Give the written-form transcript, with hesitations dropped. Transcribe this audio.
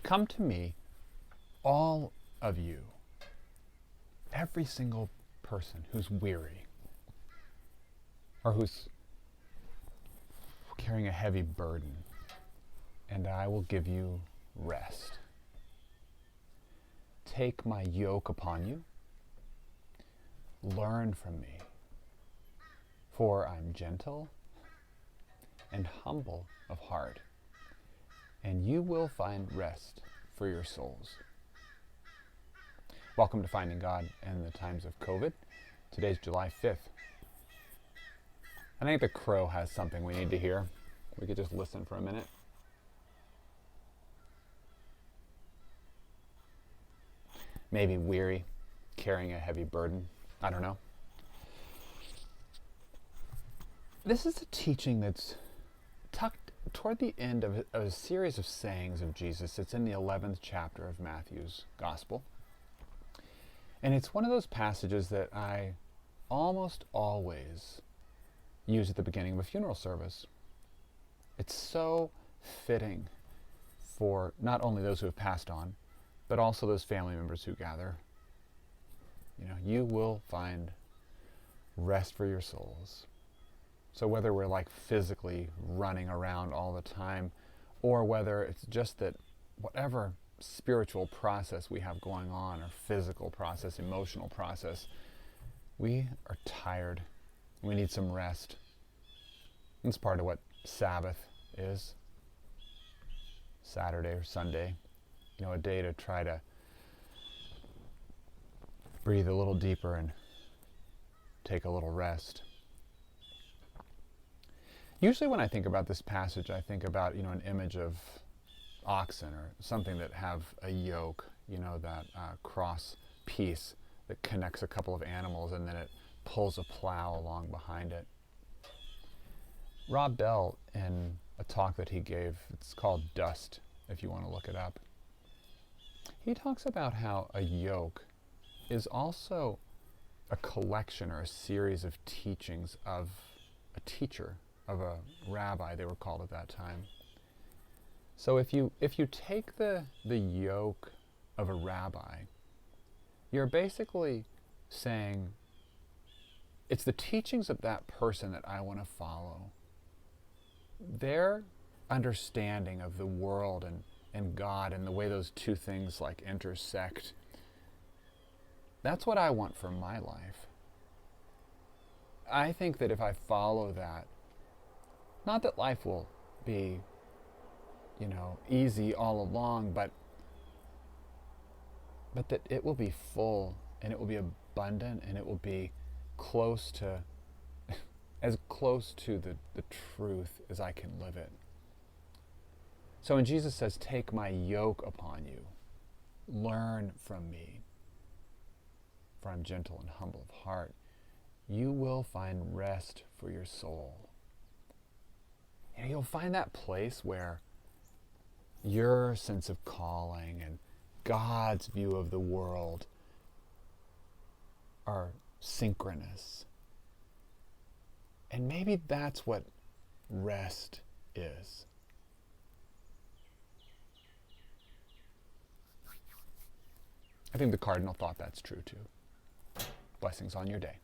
Come to me, all of you, every single person who's weary or who's carrying a heavy burden, and I will give you rest. Take my yoke upon you. Learn from me, for I'm gentle and humble of heart, and you will find rest for your souls. Welcome to Finding God in the Times of COVID. Today's July 5th. I think the crow has something we need to hear. We could just listen for a minute. Maybe weary, carrying a heavy burden. I don't know. This is a teaching that's tucked toward the end of a series of sayings of Jesus. It's in the 11th chapter of Matthew's Gospel. And it's one of those passages that I almost always use at the beginning of a funeral service. It's so fitting for not only those who have passed on, but also those family members who gather. You will find rest for your souls. So whether we're like physically running around all the time, or whether it's just that whatever spiritual process we have going on, or physical process, emotional process, we are tired. We need some rest. It's part of what Sabbath is. Saturday or Sunday. A day to try to breathe a little deeper and take a little rest. Usually when I think about this passage, I think about, an image of oxen or something that have a yoke, that cross piece that connects a couple of animals and then it pulls a plow along behind it. Rob Bell, in a talk that he gave, it's called Dust, if you want to look it up, he talks about how a yoke is also a collection or a series of teachings of a teacher, of a rabbi, they were called at that time. So if you take the yoke of a rabbi, you're basically saying, it's the teachings of that person that I want to follow. Their understanding of the world and God and the way those two things like intersect, that's what I want for my life. I think that if I follow that, not that life will be, easy all along, but that it will be full and it will be abundant and it will be close to, as close to the truth as I can live it. So when Jesus says, take my yoke upon you, learn from me, for I'm gentle and humble of heart, you will find rest for your soul. You'll find that place where your sense of calling and God's view of the world are synchronous. And maybe that's what rest is. I think the Cardinal thought that's true too. Blessings on your day.